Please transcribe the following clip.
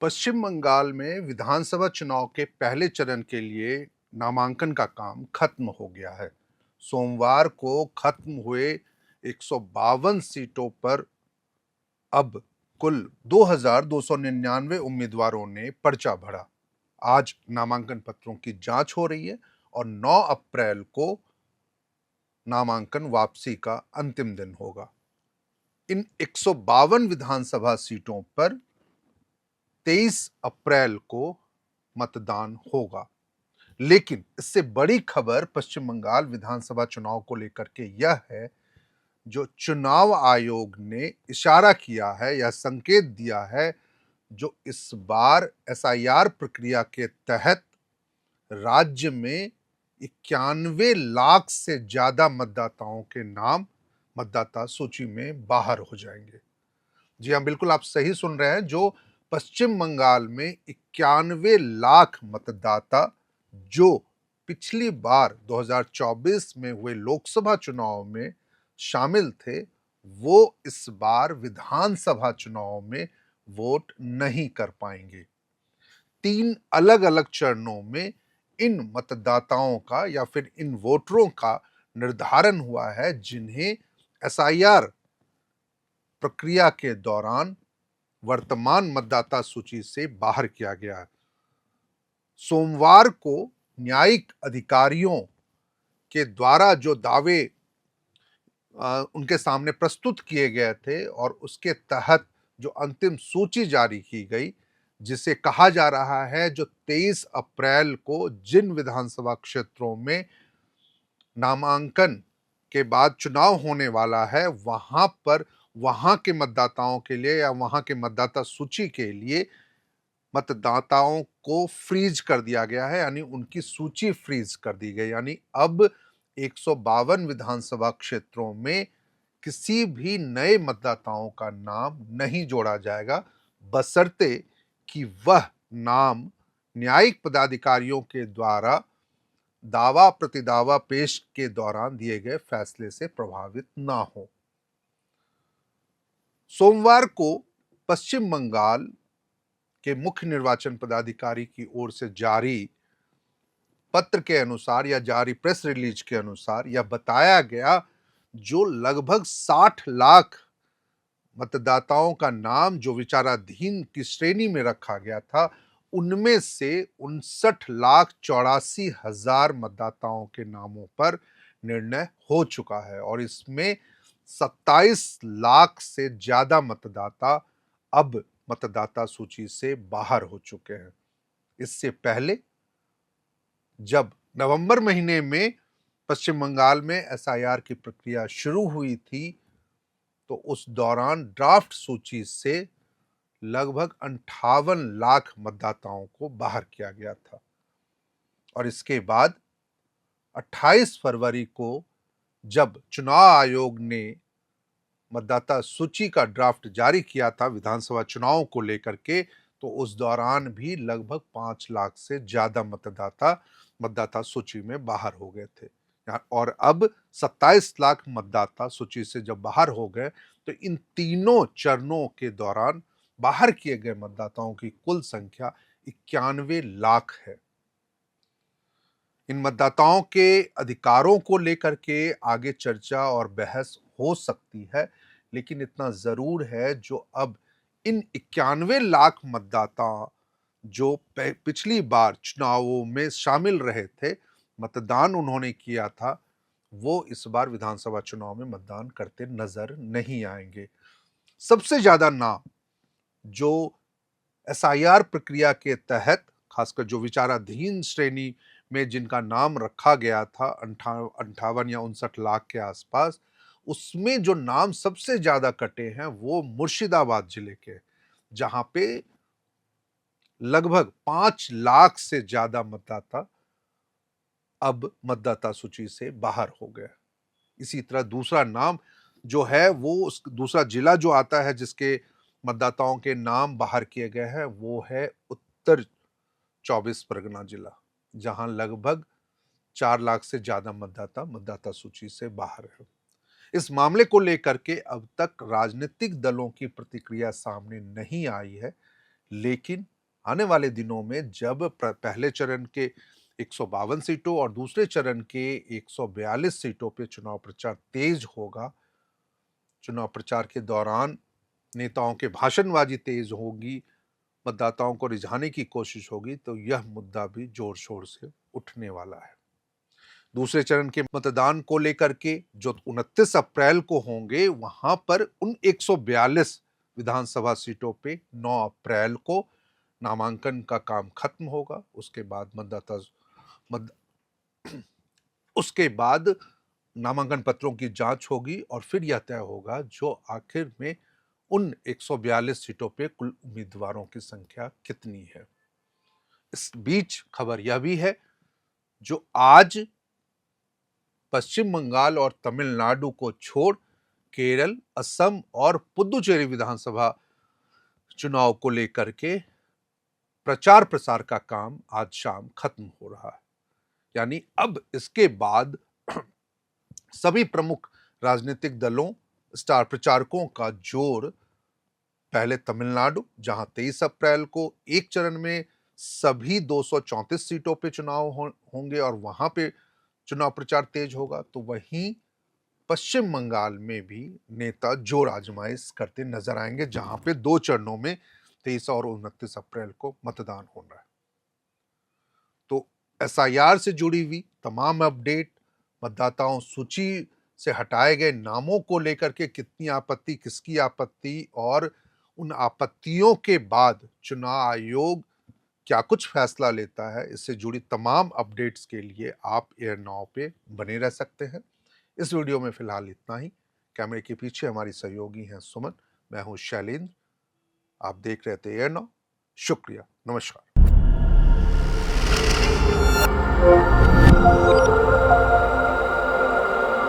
पश्चिम बंगाल में विधानसभा चुनाव के पहले चरण के लिए नामांकन का काम खत्म हो गया है। सोमवार को खत्म हुए 152 सीटों पर अब कुल 2,299 उम्मीदवारों ने पर्चा भरा। आज नामांकन पत्रों की जांच हो रही है और 9 अप्रैल को नामांकन वापसी का अंतिम दिन होगा। इन 152 विधानसभा सीटों पर 23 अप्रैल को मतदान होगा। लेकिन इससे बड़ी खबर पश्चिम बंगाल विधानसभा चुनाव को लेकर के यह है, जो चुनाव आयोग ने इशारा किया है या संकेत दिया है, जो इस बार एसआईआर प्रक्रिया के तहत राज्य में 91 लाख से ज्यादा मतदाताओं के नाम मतदाता सूची में बाहर हो जाएंगे। जी हाँ, बिल्कुल आप सही सुन रहे हैं। जो पश्चिम बंगाल में 91 लाख मतदाता जो पिछली बार 2024 में हुए लोकसभा चुनाव में शामिल थे, वो इस बार विधानसभा चुनाव में वोट नहीं कर पाएंगे। 3 अलग-अलग चरणों में इन मतदाताओं का या फिर इन वोटरों का निर्धारण हुआ है, जिन्हें एसआईआर प्रक्रिया के दौरान वर्तमान मतदाता सूची से बाहर किया गया है। सोमवार को न्यायिक अधिकारियों के द्वारा जो दावे उनके सामने प्रस्तुत किए गए थे और उसके तहत जो अंतिम सूची जारी की गई, जिसे कहा जा रहा है जो 23 अप्रैल को जिन विधानसभा क्षेत्रों में नामांकन के बाद चुनाव होने वाला है, वहां पर वहां के मतदाताओं के लिए या वहां के मतदाता सूची के लिए मतदाताओं को फ्रीज कर दिया गया है, यानी उनकी सूची फ्रीज कर दी गई। यानी अब 152 विधानसभा क्षेत्रों में किसी भी नए मतदाताओं का नाम नहीं जोड़ा जाएगा, बशर्ते कि वह नाम न्यायिक पदाधिकारियों के द्वारा दावा प्रतिदावा पेश के दौरान दिए गए फैसले से प्रभावित ना हो। सोमवार को पश्चिम बंगाल के मुख्य निर्वाचन पदाधिकारी की ओर से जारी पत्र के अनुसार या जारी प्रेस रिलीज के अनुसार यह बताया गया, जो लगभग 60 लाख मतदाताओं का नाम जो विचाराधीन की श्रेणी में रखा गया था, उनमें से 59,84,000 मतदाताओं के नामों पर निर्णय हो चुका है और इसमें 27 लाख से ज्यादा मतदाता अब मतदाता सूची से बाहर हो चुके हैं। इससे पहले जब नवंबर महीने में पश्चिम बंगाल में एसआईआर की प्रक्रिया शुरू हुई थी, तो उस दौरान ड्राफ्ट सूची से लगभग 58 लाख मतदाताओं को बाहर किया गया था और इसके बाद 28 फरवरी को जब चुनाव आयोग ने मतदाता सूची का ड्राफ्ट जारी किया था विधानसभा चुनाव को लेकर के, तो उस दौरान भी लगभग 5 लाख से ज्यादा मतदाता सूची में बाहर हो गए थे और अब 27 लाख मतदाता सूची से जब बाहर हो गए, तो इन तीनों चरणों के दौरान बाहर किए गए मतदाताओं की कुल संख्या 91 लाख है। इन मतदाताओं के अधिकारों को लेकर के आगे चर्चा और बहस हो सकती है, लेकिन इतना जरूर है, जो अब इन 91 लाख मतदाता जो पिछली बार चुनावों में शामिल रहे थे, मतदान उन्होंने किया था, वो इस बार विधानसभा चुनाव में मतदान करते नजर नहीं आएंगे। सबसे ज्यादा नाम जो एसआईआर प्रक्रिया के तहत, खासकर जो विचाराधीन श्रेणी में जिनका नाम रखा गया था 58 या 59 लाख के आसपास, उसमें जो नाम सबसे ज्यादा कटे हैं वो मुर्शिदाबाद जिले के, जहां पे लगभग 5 लाख से ज्यादा मतदाता अब मतदाता सूची से बाहर हो गए। इसी तरह दूसरा नाम जो है, वो दूसरा जिला जो आता है जिसके मतदाताओं के नाम बाहर किए गए हैं, वो है उत्तर 24 परगना जिला, जहां लगभग 4 लाख से ज्यादा मतदाता सूची से बाहर है। इस मामले को लेकर के अब तक राजनीतिक दलों की प्रतिक्रिया सामने नहीं आई है, लेकिन आने वाले दिनों में जब पहले चरण के 152 सीटों और दूसरे चरण के 142 सीटों पे चुनाव प्रचार तेज होगा, चुनाव प्रचार के दौरान नेताओं के भाषणबाजी तेज होगी, मतदाताओं को रिझाने की कोशिश होगी, तो यह मुद्दा भी जोर शोर से उठने वाला है। दूसरे चरण के मतदान को लेकर के जो 29 अप्रैल को होंगे, वहां पर उन 142 विधानसभा सीटों पे 9 अप्रैल को नामांकन का काम खत्म होगा। उसके बाद नामांकन पत्रों की जांच होगी और फिर यह तय होगा जो आखिर में उन 142 सीटों पे कुल उम्मीदवारों की संख्या कितनी है। इस बीच खबर यह भी है, जो आज पश्चिम बंगाल और तमिलनाडु को छोड़ केरल, असम और पुदुचेरी विधानसभा चुनाव को लेकर के प्रचार प्रसार का काम आज शाम खत्म हो रहा है। यानी अब इसके बाद सभी प्रमुख राजनीतिक दलों, स्टार प्रचारकों का जोर पहले तमिलनाडु, जहां 23 अप्रैल को एक चरण में सभी 234 सीटों पे चुनाव होंगे और वहां पे चुनाव प्रचार तेज होगा, तो वहीं पश्चिम बंगाल में भी नेता जोर आजमाइश करते नजर आएंगे, जहां पे 2 चरणों में 23 और 29 अप्रैल को मतदान होना है। तो एसआईआर से जुड़ी हुई तमाम अपडेट, मतदाताओं सूची से हटाए गए नामों को लेकर के कितनी आपत्ति, किसकी आपत्ति और उन आपत्तियों के बाद चुनाव आयोग क्या कुछ फैसला लेता है, इससे जुड़ी तमाम अपडेट्स के लिए आप एयर नाउ पे बने रह सकते हैं। इस वीडियो में फिलहाल इतना ही। कैमरे के पीछे हमारी सहयोगी हैं सुमन, मैं हूं शैलेंद्र। आप देख रहे थे एयर नाउ। शुक्रिया, नमस्कार।